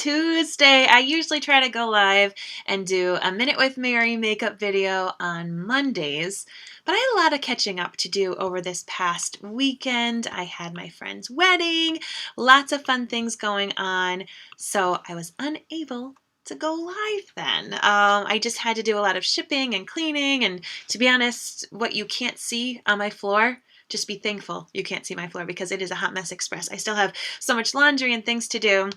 Tuesday. I usually try to go live and do a Minute with Mary makeup video on Mondays, but I had a lot of catching up to do over this past weekend. I had my friend's wedding, lots of fun things going on, so I was unable to go live then. I just had to do a lot of shipping and cleaning, and to be honest, what you can't see on my floor, just be thankful you can't see my floor because it is a hot mess express. I still have so much laundry and things to do.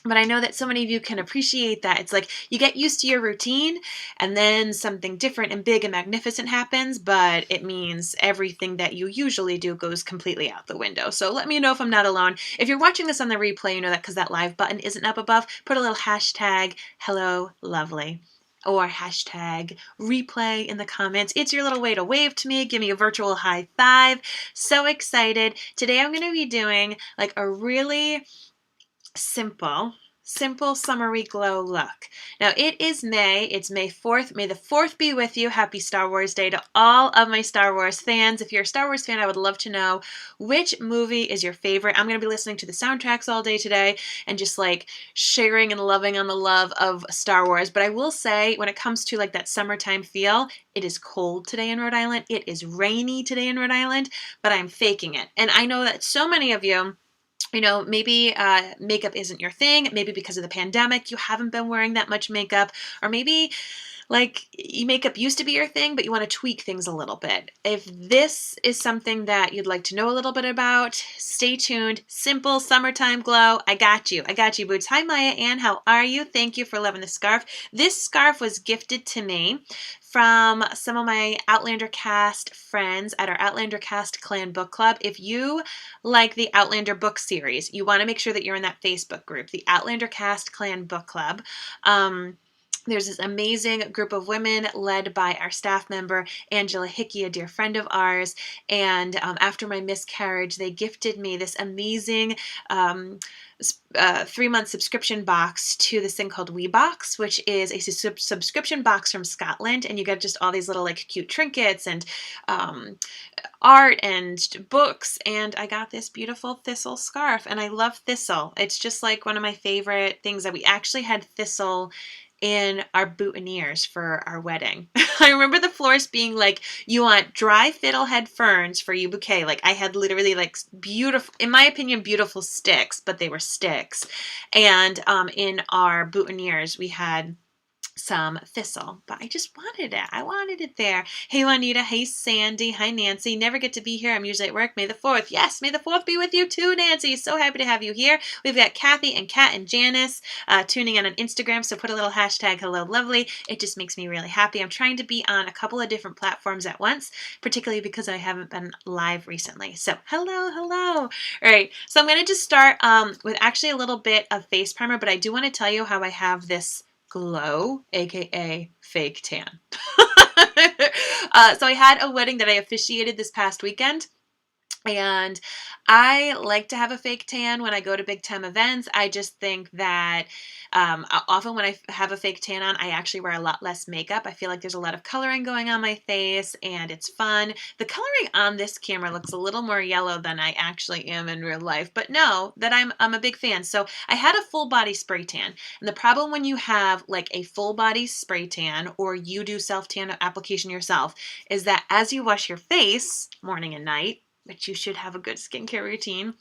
But I know that so many of you can appreciate that. It's like you get used to your routine and then something different and big and magnificent happens, but it means everything that you usually do goes completely out the window. So let me know if I'm not alone. If you're watching this on the replay, you know that because that live button isn't up above, put a little hashtag hello lovely or hashtag replay in the comments. It's your little way to wave to me, give me a virtual high five. So excited. Today I'm going to be doing like a really simple summery glow look. Now it is May. It's May 4th. May the 4th be with you. Happy Star Wars Day to all of my Star Wars fans. If you're a Star Wars fan, I would love to know which movie is your favorite. I'm going to be listening to the soundtracks all day today and just like sharing and loving on the love of Star Wars. But I will say when it comes to like that summertime feel, it is cold today in Rhode Island. It is rainy today in Rhode Island, but I'm faking it. And I know that so many of you, you know, maybe makeup isn't your thing. Maybe because of the pandemic, you haven't been wearing that much makeup. Or maybe like makeup used to be your thing, but you want to tweak things a little bit. If this is something that you'd like to know a little bit about, stay tuned. Simple summertime glow. I got you. I got you, boots. Hi, Maryanne. How are you? Thank you for loving the scarf. This scarf was gifted to me from some of my Outlander cast friends at our Outlander cast clan book club. If you like the Outlander book series, you want to make sure that you're in that Facebook group, the Outlander cast clan book club. There's this amazing group of women led by our staff member, Angela Hickey, a dear friend of ours. And after my miscarriage, they gifted me this amazing 3-month subscription box to this thing called WeBox, which is a subscription box from Scotland. And you get just all these little like cute trinkets and art and books. And I got this beautiful thistle scarf, and I love thistle. It's just like one of my favorite things. That we actually had thistle in our boutonnieres for our wedding. I remember the florist being like, you want dry fiddlehead ferns for your bouquet. Like I had literally like beautiful, in my opinion, beautiful sticks, but they were sticks. And in our boutonnieres, we had some thistle, but I just wanted it. I wanted it there. Hey, Juanita. Hey, Sandy. Hi, Nancy. Never get to be here. I'm usually at work. May the 4th. Yes, may the 4th be with you too, Nancy. So happy to have you here. We've got Kathy and Kat and Janice tuning in on Instagram, so put a little hashtag hello lovely. It just makes me really happy. I'm trying to be on a couple of different platforms at once, particularly because I haven't been live recently. So hello. All right, so I'm going to just start with actually a little bit of face primer, but I do want to tell you how I have this glow, aka fake tan. So I had a wedding that I officiated this past weekend, and I like to have a fake tan when I go to big time events. I just think that often when I have a fake tan on, I actually wear a lot less makeup. I feel like there's a lot of coloring going on my face and it's fun. The coloring on this camera looks a little more yellow than I actually am in real life, but know that I'm a big fan. So I had a full body spray tan, and the problem when you have like a full body spray tan or you do self tan application yourself is that as you wash your face morning and night, which you should have a good skincare routine,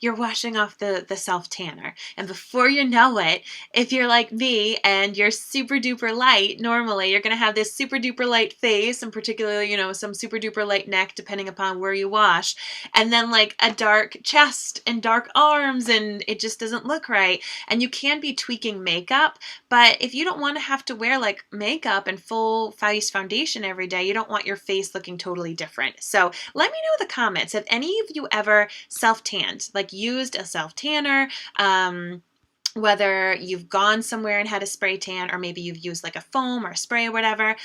you're washing off the self tanner. And before you know it, if you're like me and you're super duper light, normally you're going to have this super duper light face, and particularly, you know, some super duper light neck, depending upon where you wash, and then like a dark chest and dark arms, and it just doesn't look right. And you can be tweaking makeup, but if you don't want to have to wear like makeup and full face foundation every day, you don't want your face looking totally different. So let me know in the comments, have any of you ever self-tanned, like used a self-tanner, whether you've gone somewhere and had a spray tan, or maybe you've used like a foam or a spray or whatever.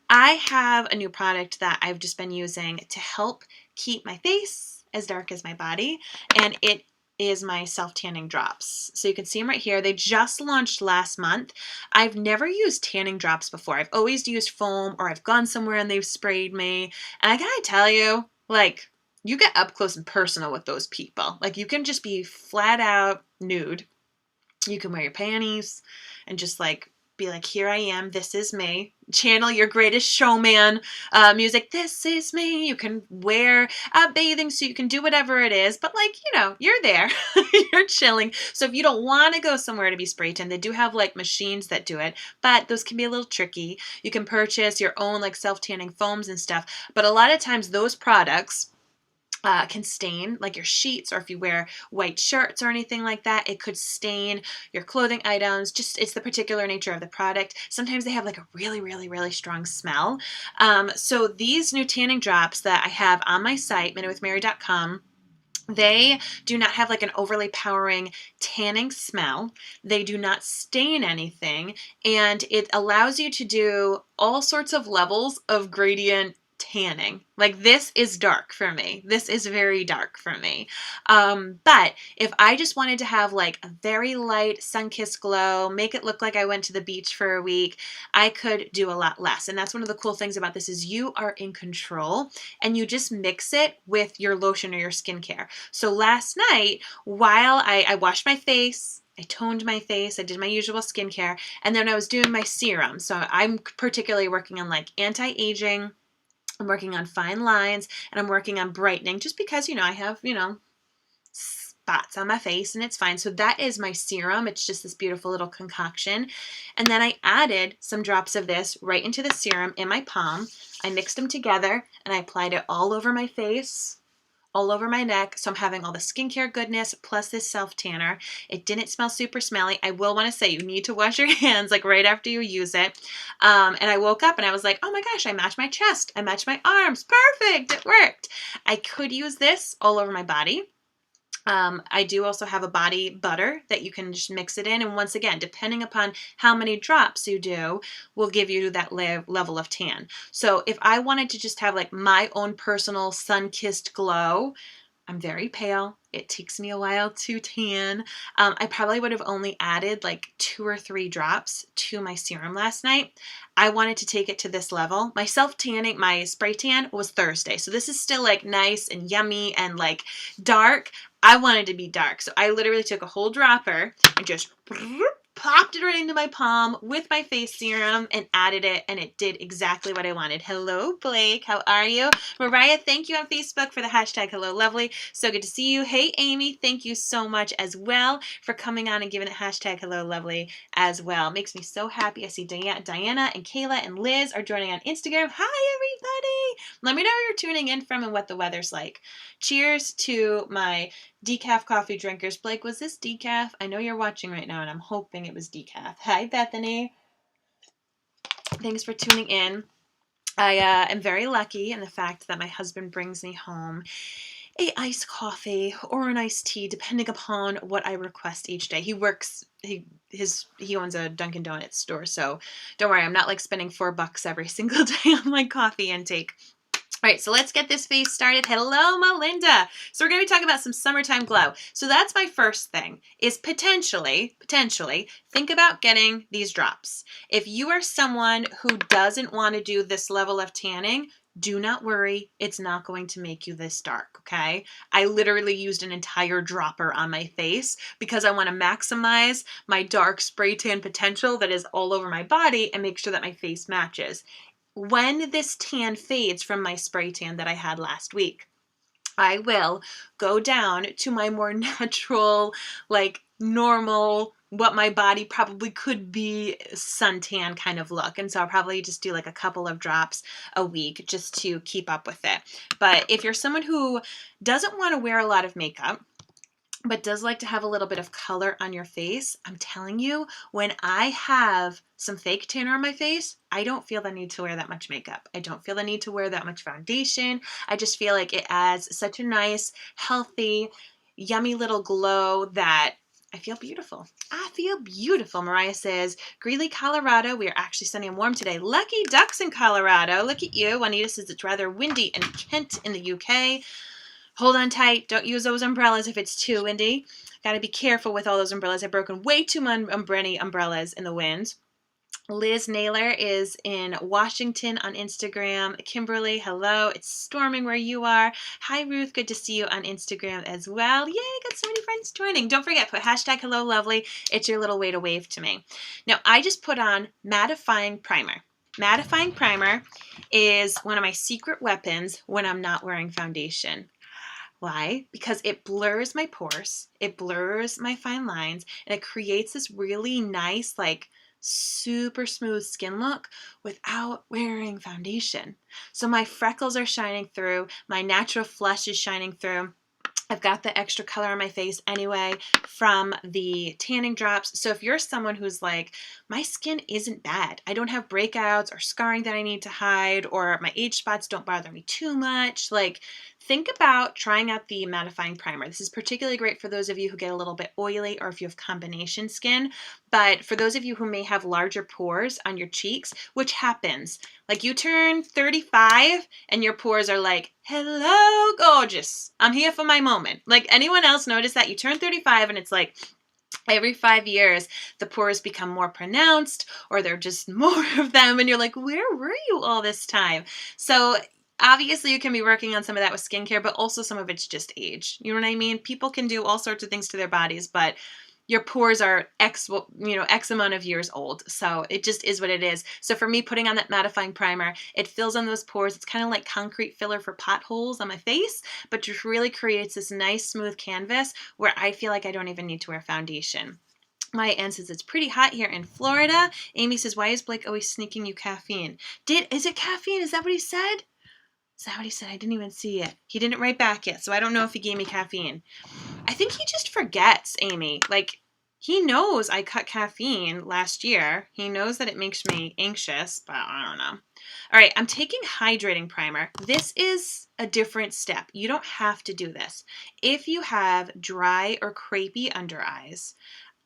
I have a new product that I've just been using to help keep my face as dark as my body, and it is my self-tanning drops. So you can see them right here. They just launched last month. I've never used tanning drops before. I've always used foam, or I've gone somewhere and they've sprayed me. And I gotta tell you, like, you get up close and personal with those people. Like, you can just be flat out nude You can wear your panties and just like be like, here I am, this is me. Channel your Greatest Showman music, this is me. You can wear a bathing suit, you can do whatever it is, but like, you know, you're there, you're chilling. So if you don't want to go somewhere to be spray tan, they do have like machines that do it, but those can be a little tricky. You can purchase your own like self-tanning foams and stuff, but a lot of times those products can stain like your sheets, or if you wear white shirts or anything like that, it could stain your clothing items. Just, it's the particular nature of the product. Sometimes they have like a really, really, really strong smell. So these new tanning drops that I have on my site, MinuteWithMary.com, they do not have like an overly powering tanning smell. They do not stain anything, and it allows you to do all sorts of levels of gradient tanning. Like, this is dark for me. This is very dark for me. But if I just wanted to have like a very light sun-kissed glow, make it look like I went to the beach for a week, I could do a lot less. And that's one of the cool things about this, is you are in control and you just mix it with your lotion or your skincare. So last night, while I washed my face, I toned my face, I did my usual skincare, and then I was doing my serum. So I'm particularly working on like anti-aging, I'm working on fine lines, and I'm working on brightening, just because, you know, I have, you know, spots on my face and it's fine. So that is my serum. It's just this beautiful little concoction. And then I added some drops of this right into the serum in my palm. I mixed them together and I applied it all over my face, all over my neck. So I'm having all the skincare goodness plus this self tanner. It didn't smell super smelly. I will want to say you need to wash your hands like right after you use it. And I woke up and I was like, oh my gosh, I matched my chest. I matched my arms. Perfect. It worked. I could use this all over my body. I do also have a body butter that you can just mix it in. And once again, depending upon how many drops you do, will give you that level of tan. So if I wanted to just have like my own personal sun-kissed glow, I'm very pale. It takes me a while to tan. I probably would have only added like 2 or 3 drops to my serum last night. I wanted to take it to this level. My self-tanning, my spray tan was Thursday. So this is still like nice and yummy and like dark. I wanted to be dark. So I literally took a whole dropper and just popped it right into my palm with my face serum and added it, and it did exactly what I wanted. Hello, Blake. How are you? Mariah, thank you on Facebook for the hashtag Hello Lovely. So good to see you. Hey, Amy, thank you so much as well for coming on and giving it hashtag Hello Lovely as well. Makes me so happy. I see Diana and Kayla and Liz are joining on Instagram. Hi, everybody. Let me know where you're tuning in from and what the weather's like. Cheers to my decaf coffee drinkers. Blake, was this decaf? I know you're watching right now and I'm hoping it was decaf. Hi, Bethany. Thanks for tuning in. I am very lucky in the fact that my husband brings me home a iced coffee or an iced tea, depending upon what I request each day. He owns a Dunkin' Donuts store, so don't worry, I'm not like spending $4 every single day on my coffee intake. All right, so let's get this face started. Hello, Melinda. So we're going to be talking about some summertime glow. So that's my first thing, is potentially think about getting these drops. If you are someone who doesn't want to do this level of tanning, do not worry. It's not going to make you this dark, okay? I literally used an entire dropper on my face because I want to maximize my dark spray tan potential that is all over my body and make sure that my face matches. When this tan fades from my spray tan that I had last week, I will go down to my more natural, like normal, what my body probably could be suntan kind of look. And so I'll probably just do like a couple of drops a week just to keep up with it. But if you're someone who doesn't want to wear a lot of makeup, but does like to have a little bit of color on your face, I'm telling you, when I have some fake tanner on my face, I don't feel the need to wear that much makeup. I don't feel the need to wear that much foundation. I just feel like it adds such a nice, healthy, yummy little glow that I feel beautiful. I feel beautiful. Mariah says, Greeley, Colorado. We are actually sunny and warm today. Lucky ducks in Colorado. Look at you. Juanita says it's rather windy in Kent in the UK. Hold on tight. Don't use those umbrellas if it's too windy. Got to be careful with all those umbrellas. I've broken way too many umbrellas in the wind. Liz Naylor is in Washington on Instagram. Kimberly, hello. It's storming where you are. Hi, Ruth. Good to see you on Instagram as well. Yay, got so many friends joining. Don't forget, put hashtag hello lovely. It's your little way to wave to me. Now, I just put on Mattifying Primer. Mattifying Primer is one of my secret weapons when I'm not wearing foundation. Why? Because it blurs my pores, it blurs my fine lines, and it creates this really nice, like, super smooth skin look without wearing foundation. So my freckles are shining through, my natural flush is shining through. I've got the extra color on my face anyway from the tanning drops. So if you're someone who's like, my skin isn't bad, I don't have breakouts or scarring that I need to hide, or my age spots don't bother me too much, like, think about trying out the mattifying primer. This is particularly great for those of you who get a little bit oily or if you have combination skin. But for those of you who may have larger pores on your cheeks, which happens, like you turn 35 and your pores are like, hello, gorgeous. I'm here for my moment. Like, anyone else notice that? You turn 35 and it's like, every 5 years, the pores become more pronounced, or they're just more of them, and you're like, where were you all this time? So obviously you can be working on some of that with skincare, but also some of it's just age. You know what I mean? People can do all sorts of things to their bodies, but your pores are X amount of years old. So it just is what it is. So for me, putting on that mattifying primer, it fills in those pores. It's kind of like concrete filler for potholes on my face, but just really creates this nice smooth canvas where I feel like I don't even need to wear foundation. Maryanne says it's pretty hot here in Florida. Amy says, why is Blake always sneaking you caffeine? Is it caffeine? Is that what he said? Is that what he said? I didn't even see it. He didn't write back yet, so I don't know if he gave me caffeine. I think he just forgets, Amy. Like, he knows I cut caffeine last year. He knows that it makes me anxious, but I don't know. All right, I'm taking Hydrating Primer. This is a different step. You don't have to do this. If you have dry or crepey under eyes,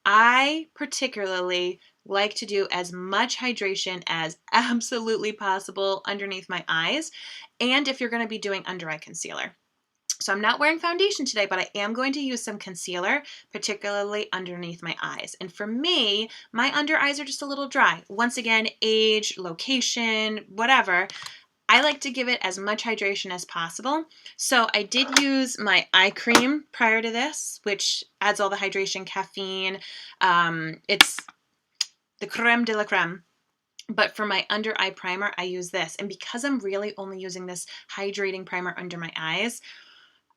I particularly like to do as much hydration as absolutely possible underneath my eyes, and if you're going to be doing under eye concealer. So I'm not wearing foundation today, but I am going to use some concealer, particularly underneath my eyes. And for me, my under eyes are just a little dry. Once again, age, location, whatever. I like to give it as much hydration as possible. So I did use my eye cream prior to this, which adds all the hydration, caffeine. It's the creme de la creme. But for my under eye primer, I use this. And because I'm really only using this hydrating primer under my eyes,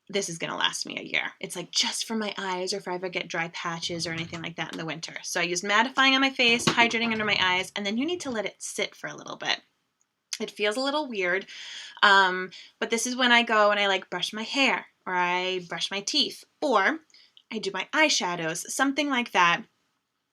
this is going to last me a year. It's like just for my eyes, or if I ever get dry patches or anything like that in the winter. So I use mattifying on my face, hydrating under my eyes, and then you need to let it sit for a little bit. It feels a little weird, but this is when I go and I like brush my hair, or I brush my teeth, or I do my eyeshadows, something like that.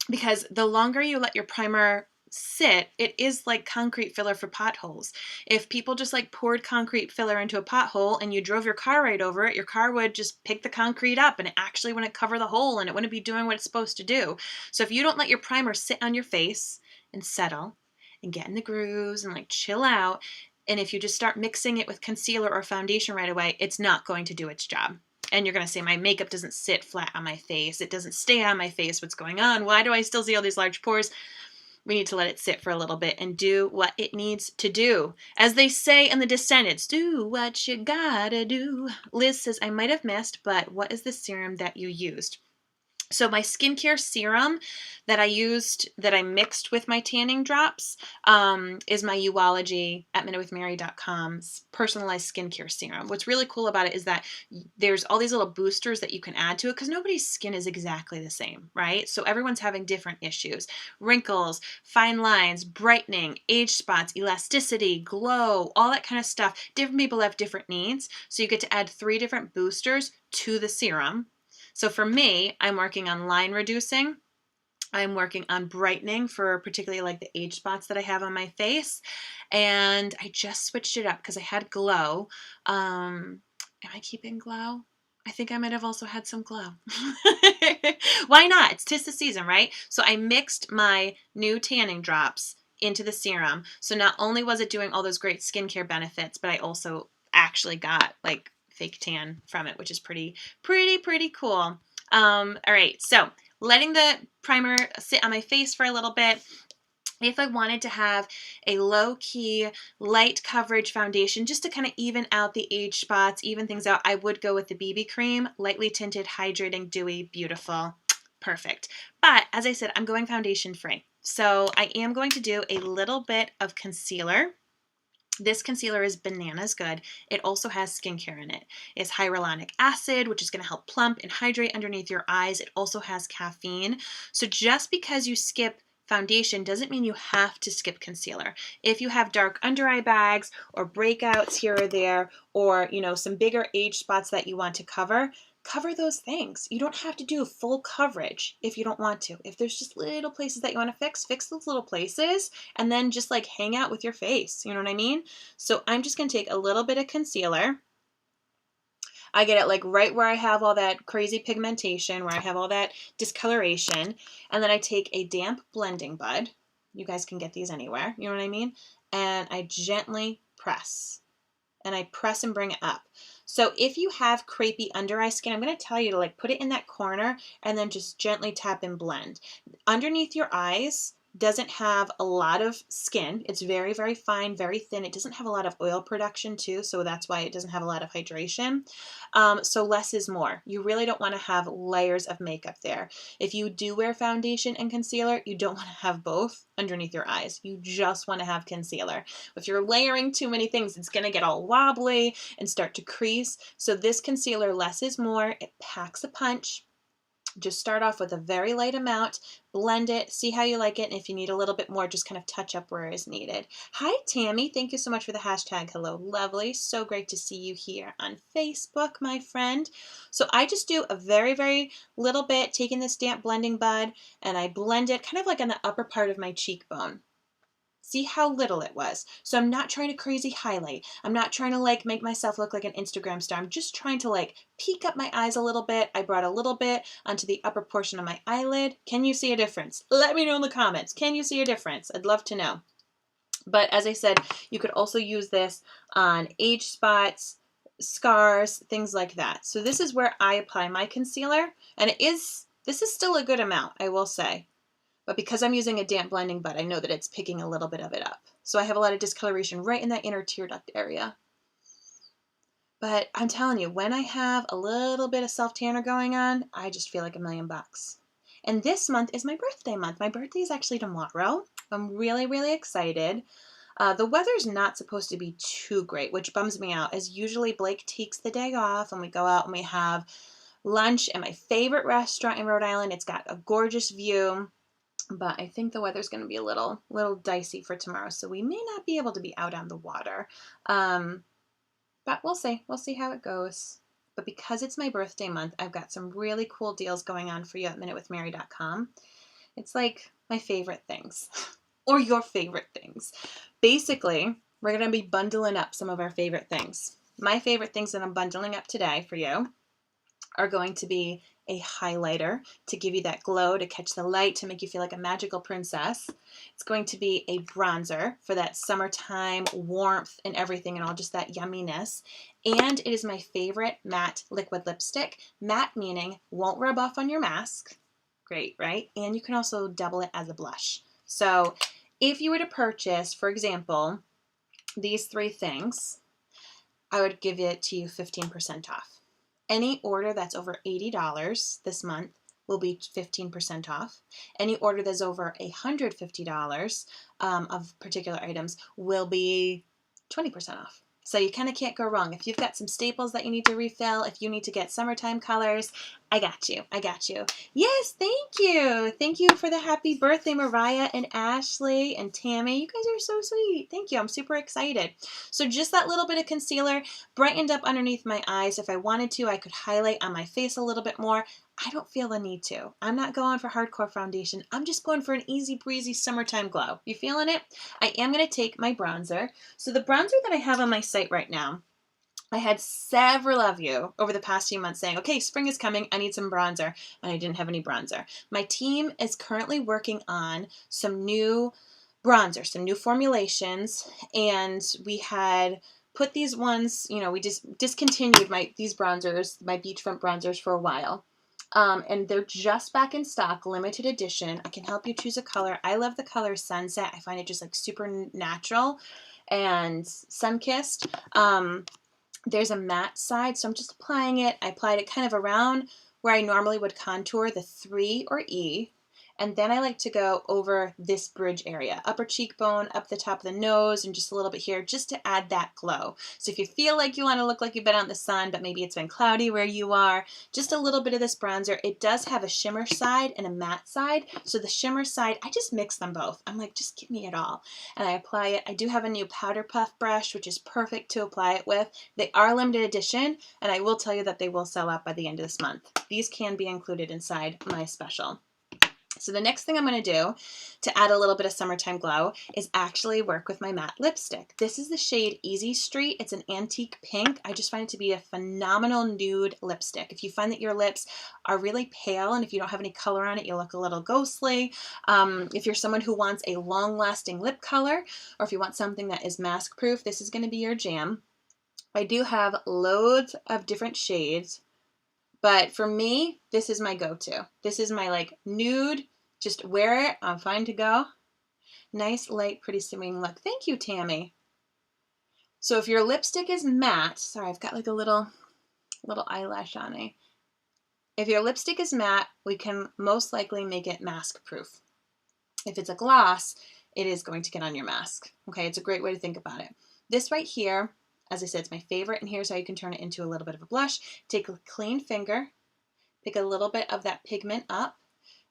Because the longer you let your primer sit, it is like concrete filler for potholes. If people just like poured concrete filler into a pothole and you drove your car right over it, your car would just pick the concrete up and it actually wouldn't cover the hole and it wouldn't be doing what it's supposed to do. So if you don't let your primer sit on your face and settle and get in the grooves and like chill out, and if you just start mixing it with concealer or foundation right away, it's not going to do its job. And you're going to say, my makeup doesn't sit flat on my face. It doesn't stay on my face. What's going on? Why do I still see all these large pores? We need to let it sit for a little bit and do what it needs to do. As they say in The Descendants, do what you gotta do. Liz says, I might have missed, but what is the serum that you used? So my skincare serum that I used, that I mixed with my tanning drops, is my Uology at MinuteWithMary.com's personalized skincare serum. What's really cool about it is that there's all these little boosters that you can add to it, because nobody's skin is exactly the same, right? So everyone's having different issues. Wrinkles, fine lines, brightening, age spots, elasticity, glow, all that kind of stuff. Different people have different needs. So you get to add 3 different boosters to the serum. So for me, I'm working on line reducing. I'm working on brightening for particularly like the age spots that I have on my face. And I just switched it up because I had glow. Am I keeping glow? I think I might have also had some glow. Why not? It's 'tis the season, right? So I mixed my new tanning drops into the serum. So not only was it doing all those great skincare benefits, but I also actually got like fake tan from it, which is pretty cool. All right, so letting the primer sit on my face for a little bit. If I wanted to have a low-key, light coverage foundation just to kind of even out the age spots, even things out, I would go with the BB cream. Lightly tinted, hydrating, dewy, beautiful. Perfect. But as I said, I'm going foundation free. So I am going to do a little bit of concealer. This concealer is bananas good. It also has skincare in it. It's hyaluronic acid, which is going to help plump and hydrate underneath your eyes. It also has caffeine. So just because you skip foundation doesn't mean you have to skip concealer. If you have dark under eye bags or breakouts here or there, or some bigger age spots that you want to cover those things. You don't have to do full coverage if you don't want to. If there's just little places that you want to fix those little places, and then just like hang out with your face. You know what I mean? So I'm just going to take a little bit of concealer. I get it like right where I have all that crazy pigmentation, where I have all that discoloration. And then I take a damp blending bud. You guys can get these anywhere. You know what I mean? And I gently press. And I press and bring it up. So if you have crepey under eye skin, I'm going to tell you to like put it in that corner and then just gently tap and blend. Underneath your eyes doesn't have a lot of skin. It's very, very fine, very thin. It doesn't have a lot of oil production too, so that's why it doesn't have a lot of hydration. So less is more. You really don't want to have layers of makeup there. If you do wear foundation and concealer, you don't want to have both underneath your eyes. You just want to have concealer. If you're layering too many things, it's going to get all wobbly and start to crease. So this concealer, less is more. It packs a punch. Just start off with a very light amount, blend it, see how you like it, and if you need a little bit more, just kind of touch up where is needed. Hi, Tammy. Thank you so much for the hashtag. Hello, lovely. So great to see you here on Facebook, my friend. So I just do a very, very little bit, taking this damp blending bud, and I blend it kind of like on the upper part of my cheekbone. See how little it was. So I'm not trying to crazy highlight. I'm not trying to like make myself look like an Instagram star. I'm just trying to like peek up my eyes a little bit. I brought a little bit onto the upper portion of my eyelid. Can you see a difference? Let me know in the comments. Can you see a difference? I'd love to know. But as I said, you could also use this on age spots, scars, things like that. So this is where I apply my concealer. And this is still a good amount, I will say. But because I'm using a damp blending bud, I know that it's picking a little bit of it up. So I have a lot of discoloration right in that inner tear duct area. But I'm telling you, when I have a little bit of self-tanner going on, I just feel like $1,000,000. And this month is my birthday month. My birthday is actually tomorrow. I'm really, really excited. The weather's not supposed to be too great, which bums me out, as usually Blake takes the day off and we go out and we have lunch at my favorite restaurant in Rhode Island. It's got a gorgeous view. But I think the weather's going to be a little dicey for tomorrow, so we may not be able to be out on the water. But we'll see. We'll see how it goes. But because it's my birthday month, I've got some really cool deals going on for you at MinuteWithMary.com. It's like my favorite things, or your favorite things. Basically, we're going to be bundling up some of our favorite things. My favorite things that I'm bundling up today for you are going to be a highlighter to give you that glow, to catch the light, to make you feel like a magical princess. It's going to be a bronzer for that summertime warmth and everything and all just that yumminess. And it is my favorite matte liquid lipstick. Matte meaning won't rub off on your mask. Great, right? And you can also double it as a blush. So if you were to purchase, for example, these 3 things, I would give it to you 15% off. Any order that's over $80 this month will be 15% off. Any order that's over $150 of particular items will be 20% off. So you kind of can't go wrong. If you've got some staples that you need to refill, if you need to get summertime colors, I got you. I got you. Yes, thank you. Thank you for the happy birthday, Mariah and Ashley and Tammy. You guys are so sweet. Thank you. I'm super excited. So just that little bit of concealer brightened up underneath my eyes. If I wanted to, I could highlight on my face a little bit more. I don't feel the need to. I'm not going for hardcore foundation. I'm just going for an easy breezy summertime glow. You feeling it? I am going to take my bronzer. So the bronzer that I have on my site right now, I had several of you over the past few months saying, okay, spring is coming, I need some bronzer, and I didn't have any bronzer. My team is currently working on some new bronzers, some new formulations, and we had put these ones, we just discontinued these bronzers, my beachfront bronzers for a while. and they're just back in stock, limited edition. I can help you choose a color. I love the color Sunset. I find it just like super natural and sun-kissed. There's a matte side, so I'm just applying it. I applied it kind of around where I normally would contour the 3 or E. And then I like to go over this bridge area, upper cheekbone, up the top of the nose, and just a little bit here, just to add that glow. So if you feel like you want to look like you've been out in the sun, but maybe it's been cloudy where you are, just a little bit of this bronzer. It does have a shimmer side and a matte side. So the shimmer side, I just mix them both. I'm like, just give me it all. And I apply it. I do have a new powder puff brush, which is perfect to apply it with. They are limited edition, and I will tell you that they will sell out by the end of this month. These can be included inside my special. So the next thing I'm going to do to add a little bit of summertime glow is actually work with my matte lipstick. This is the shade Easy Street. It's an antique pink. I just find it to be a phenomenal nude lipstick. If you find that your lips are really pale and if you don't have any color on it, you look a little ghostly. If you're someone who wants a long-lasting lip color, or if you want something that is mask-proof, this is going to be your jam. I do have loads of different shades. But for me, this is my go-to. This is my like nude, just wear it, I'm fine to go. Nice, light, pretty swinging look. Thank you, Tammy. So if your lipstick is matte, sorry, I've got like a little eyelash on me. If your lipstick is matte, we can most likely make it mask proof. If it's a gloss, it is going to get on your mask. Okay, it's a great way to think about it. This right here, as I said, it's my favorite, and here's how you can turn it into a little bit of a blush. Take a clean finger, pick a little bit of that pigment up,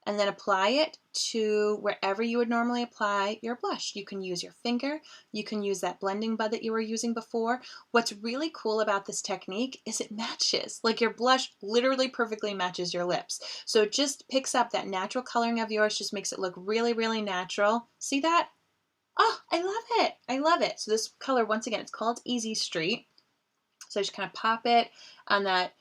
and then apply it to wherever you would normally apply your blush. You can use your finger, you can use that blending bud that you were using before. What's really cool about this technique is it matches. Like your blush literally perfectly matches your lips. So it just picks up that natural coloring of yours, just makes it look really, really natural. See that? Oh, I love it. I love it. So this color, once again, it's called Easy Street. So I just kind of pop it on that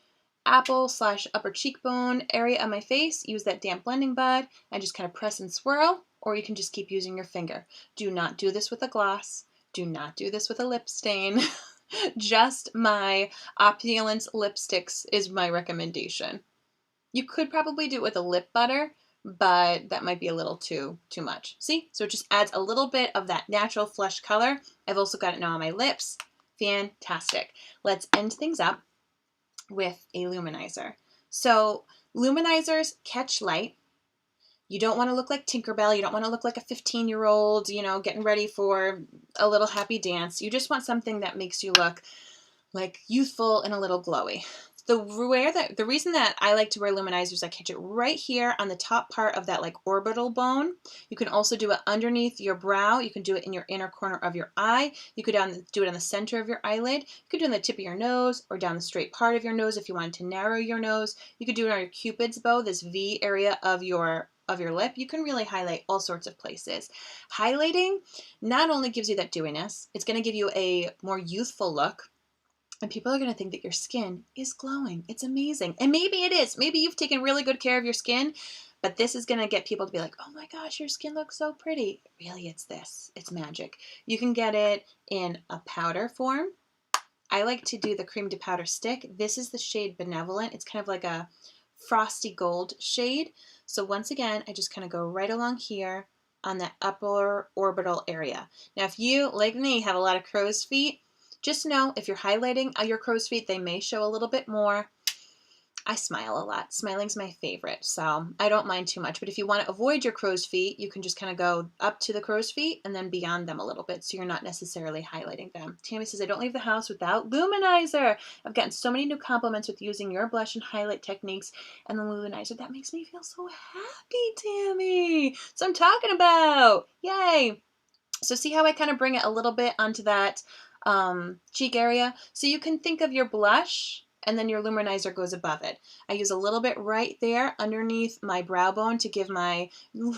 apple/upper cheekbone area of my face. Use that damp blending bud and just kind of press and swirl, or you can just keep using your finger. Do not do this with a gloss. Do not do this with a lip stain. Just my Opulence lipsticks is my recommendation. You could probably do it with a lip butter, but that might be a little too much. See? So it just adds a little bit of that natural flush color. I've also got it now on my lips. Fantastic. Let's end things up with a luminizer. So luminizers catch light. You don't want to look like Tinkerbell. You don't want to look like a 15-year-old, you know, getting ready for a little happy dance. You just want something that makes you look like youthful and a little glowy. The reason that I like to wear luminizers, I catch it right here on the top part of that like orbital bone. You can also do it underneath your brow. You can do it in your inner corner of your eye. You could do it on the center of your eyelid. You could do it on the tip of your nose or down the straight part of your nose if you wanted to narrow your nose. You could do it on your Cupid's bow, this V area of your lip. You can really highlight all sorts of places. Highlighting not only gives you that dewiness, it's going to give you a more youthful look. And people are going to think that your skin is glowing. It's amazing. And maybe it is. Maybe you've taken really good care of your skin, but this is going to get people to be like, oh my gosh, your skin looks so pretty. Really, it's this. It's magic. You can get it in a powder form. I like to do the cream to powder stick. This is the shade Benevolent. It's kind of like a frosty gold shade. So once again, I just kind of go right along here on that upper orbital area. Now, if you, like me, have a lot of crow's feet, just know if you're highlighting your crow's feet, they may show a little bit more. I smile a lot. Smiling's my favorite, so I don't mind too much. But if you want to avoid your crow's feet, you can just kind of go up to the crow's feet and then beyond them a little bit, so you're not necessarily highlighting them. Tammy says, I don't leave the house without luminizer. I've gotten so many new compliments with using your blush and highlight techniques and the luminizer. That makes me feel so happy, Tammy. That's what I'm talking about. Yay. So see how I kind of bring it a little bit onto that cheek area? So you can think of your blush and then your luminizer goes above it. I use a little bit right there underneath my brow bone to give my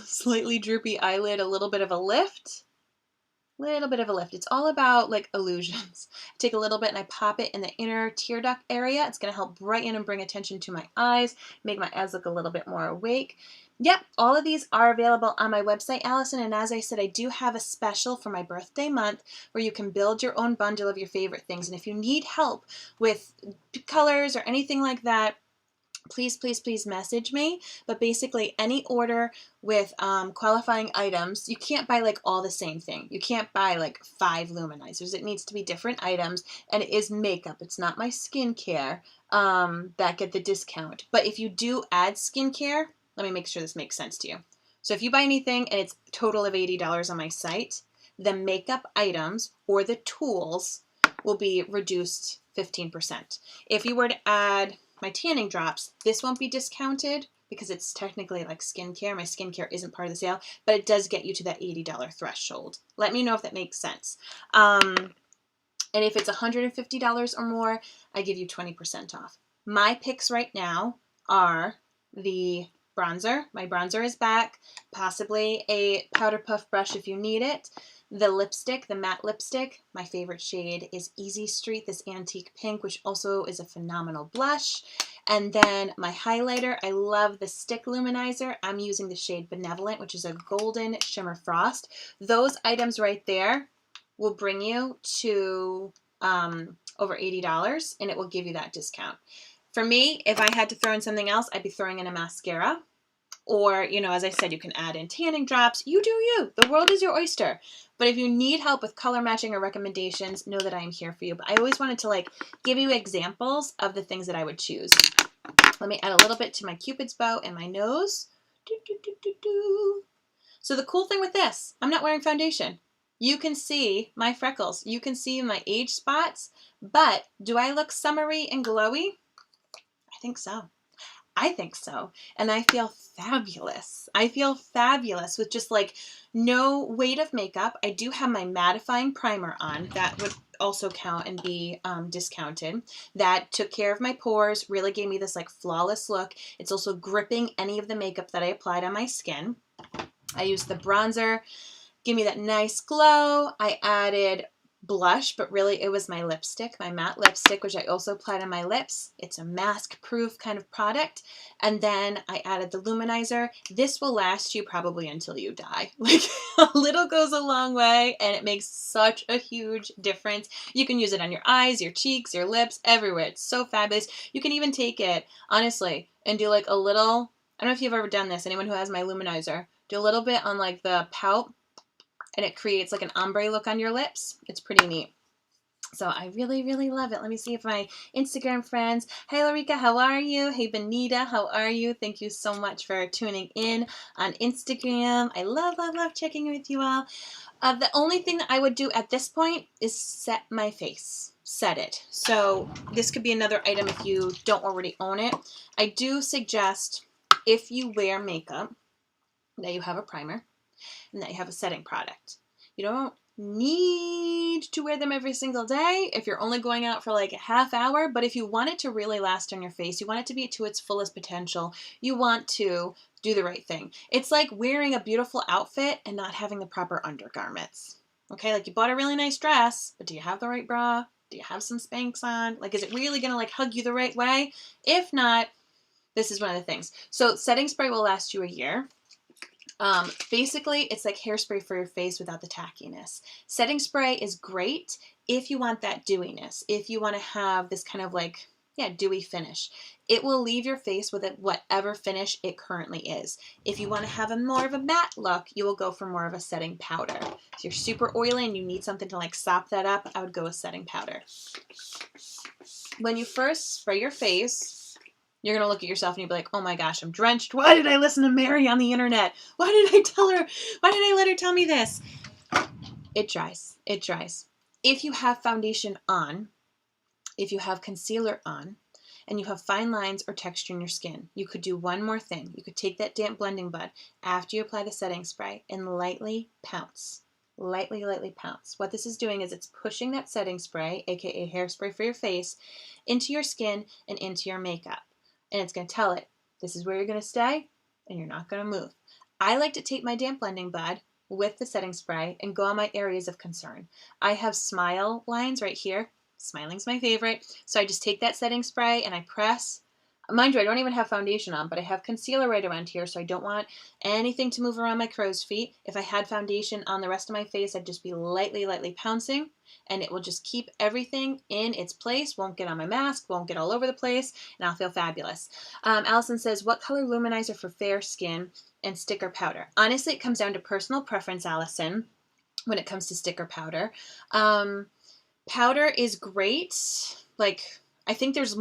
slightly droopy eyelid a little bit of a lift. It's all about like illusions. I take a little bit and I pop it in the inner tear duct area. It's going to help brighten and bring attention to my eyes, make my eyes look a little bit more awake. Yep, all of these are available on my website, Allison, and as I said, I do have a special for my birthday month where you can build your own bundle of your favorite things, and if you need help with colors or anything like that, please, please, please message me. But basically any order with qualifying items, you can't buy like all the same thing. You can't buy like 5 luminizers. It needs to be different items, and it is makeup. It's not my skincare that get the discount. But if you do add skincare, let me make sure this makes sense to you. So if you buy anything and it's a total of $80 on my site, the makeup items or the tools will be reduced 15%. If you were to add my tanning drops, this won't be discounted because it's technically like skincare. My skincare isn't part of the sale, but it does get you to that $80 threshold. Let me know if that makes sense. And if it's $150 or more, I give you 20% off. My picks right now are the bronzer. My bronzer is back. Possibly a powder puff brush if you need it. The lipstick, the matte lipstick, my favorite shade is Easy Street, this antique pink, which also is a phenomenal blush. And then my highlighter, I love the stick luminizer. I'm using the shade Benevolent, which is a golden shimmer frost. Those items right there will bring you to over $80, and it will give you that discount. For me, if I had to throw in something else, I'd be throwing in a mascara. Or, you know, as I said, you can add in tanning drops. You do you. The world is your oyster. But if you need help with color matching or recommendations, know that I am here for you. But I always wanted to like give you examples of the things that I would choose. Let me add a little bit to my Cupid's bow and my nose. So the cool thing with this, I'm not wearing foundation. You can see my freckles. You can see my age spots. But do I look summery and glowy? I think so. I think so. And I feel fabulous. I feel fabulous with just like no weight of makeup. I do have my mattifying primer on. That would also count and be discounted. That took care of my pores, really gave me this like flawless look. It's also gripping any of the makeup that I applied on my skin. I used the bronzer, give me that nice glow. I added blush, but really it was my lipstick, my matte lipstick, which I also applied on my lips. It's a mask proof kind of product. And then I added the luminizer. This will last you probably until you die. Like a little goes a long way, and it makes such a huge difference. You can use it on your eyes, your cheeks, your lips, everywhere. It's so fabulous. You can even take it, honestly, and do like a little, I don't know if you've ever done this, anyone who has my luminizer, do a little bit on like the pout, and it creates like an ombre look on your lips. It's pretty neat. So I really, really love it. Let me see if my Instagram friends, hey Larica, how are you? Hey Benita, how are you? Thank you so much for tuning in on Instagram. I love, love, love checking in with you all. The only thing that I would do at this point is set my face. Set it. So this could be another item if you don't already own it. I do suggest if you wear makeup that you have a primer and that you have a setting product. You don't need to wear them every single day if you're only going out for like a half hour, but if you want it to really last on your face, you want it to be to its fullest potential, you want to do the right thing. It's like wearing a beautiful outfit and not having the proper undergarments. Okay, like you bought a really nice dress, but do you have the right bra? Do you have some Spanx on? Like, is it really gonna like hug you the right way? If not, this is one of the things. So setting spray will last you a year. Basically, it's like hairspray for your face without the tackiness. Setting spray is great if you want that dewiness, if you want to have this kind of like, yeah, dewy finish. It will leave your face with it whatever finish it currently is. If you want to have a more of a matte look, you will go for more of a setting powder. If you're super oily and you need something to like sop that up, I would go with setting powder. When you first spray your face, you're going to look at yourself and you'll be like, oh my gosh, I'm drenched. Why did I listen to Mary on the internet? Why did I tell her? Why did I let her tell me this? It dries. It dries. If you have foundation on, if you have concealer on, and you have fine lines or texture in your skin, you could do one more thing. You could take that damp blending bud after you apply the setting spray and lightly pounce. Lightly, lightly pounce. What this is doing is it's pushing that setting spray, aka hairspray for your face, into your skin and into your makeup. And it's going to tell it, this is where you're going to stay, and you're not going to move. I like to take my damp blending bud with the setting spray and go on my areas of concern. I have smile lines right here. Smiling's my favorite. So I just take that setting spray and I press Mind you, I don't even have foundation on, but I have concealer right around here, so I don't want anything to move around my crow's feet. If I had foundation on the rest of my face, I'd just be lightly pouncing, and it will just keep everything in its place, won't get on my mask, won't get all over the place, and I'll feel fabulous. Allison says, what color luminizer for fair skin and sticker powder? Honestly, it comes down to personal preference, Allison, when it comes to sticker powder. Powder is great. Like, I think there's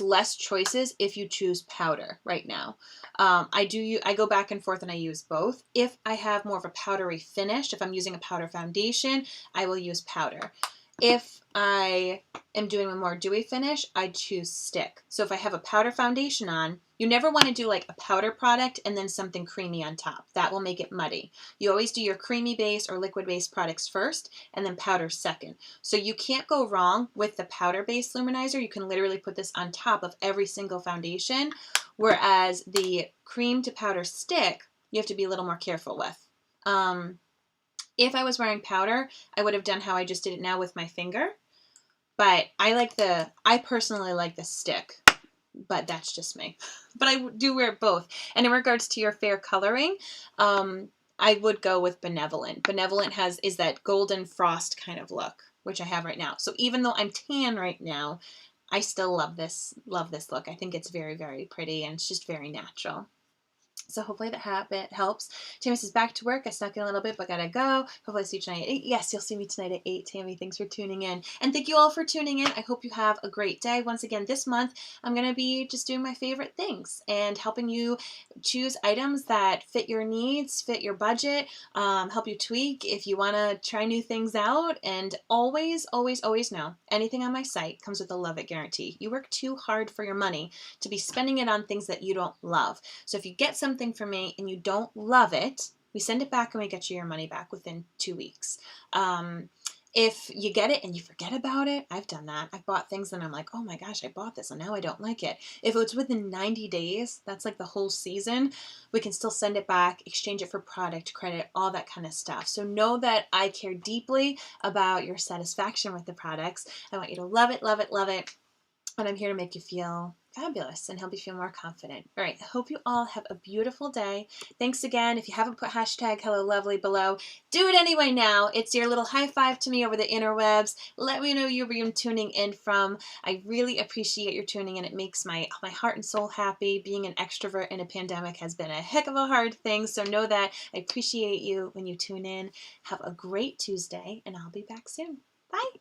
less choices if you choose powder right now. I go back and forth and I use both. If I have more of a powdery finish, if I'm using a powder foundation, I will use powder. If I am doing a more dewy finish, I choose stick. So if I have a powder foundation on, you never want to do like a powder product and then something creamy on top. That will make it muddy. You always do your creamy base or liquid base products first and then powder second. So you can't go wrong with the powder based luminizer. You can literally put this on top of every single foundation, whereas the cream to powder stick, you have to be a little more careful with. If I was wearing powder, I would have done how I just did it now with my finger. But I personally like the stick. But that's just me. But I do wear both. And in regards to your fair coloring, I would go with Benevolent. Benevolent is that golden frost kind of look, which I have right now. So even though I'm tan right now, I still love this look. I think it's very, very pretty and it's just very natural. So hopefully that habit helps. Tammy says, back to work. I snuck in a little bit, but gotta go. Hopefully I see you tonight at 8. Yes, you'll see me tonight at 8. Tammy, thanks for tuning in. And thank you all for tuning in. I hope you have a great day. Once again, this month, I'm going to be just doing my favorite things and helping you choose items that fit your needs, fit your budget, help you tweak if you want to try new things out. And always, always, always know, anything on my site comes with a love it guarantee. You work too hard for your money to be spending it on things that you don't love. So if you get something from me and you don't love it, we send it back and we get you your money back within 2 weeks. If you get it and you forget about it, I've done that. I've bought things and I'm like, oh my gosh, I bought this and now I don't like it. If it's within 90 days, that's like the whole season, we can still send it back, exchange it for product credit, all that kind of stuff. So know that I care deeply about your satisfaction with the products. I want you to love it, love it, love it. And I'm here to make you feel fabulous and help you feel more confident. All right, I hope you all have a beautiful day. Thanks again. If you haven't put hashtag Hello Lovely below, do it anyway now. It's your little high five to me over the interwebs. Let me know where you're tuning in from. I really appreciate your tuning in. It makes my heart and soul happy. Being an extrovert in a pandemic has been a heck of a hard thing, so know that I appreciate you when you tune in. Have a great Tuesday, and I'll be back soon. Bye.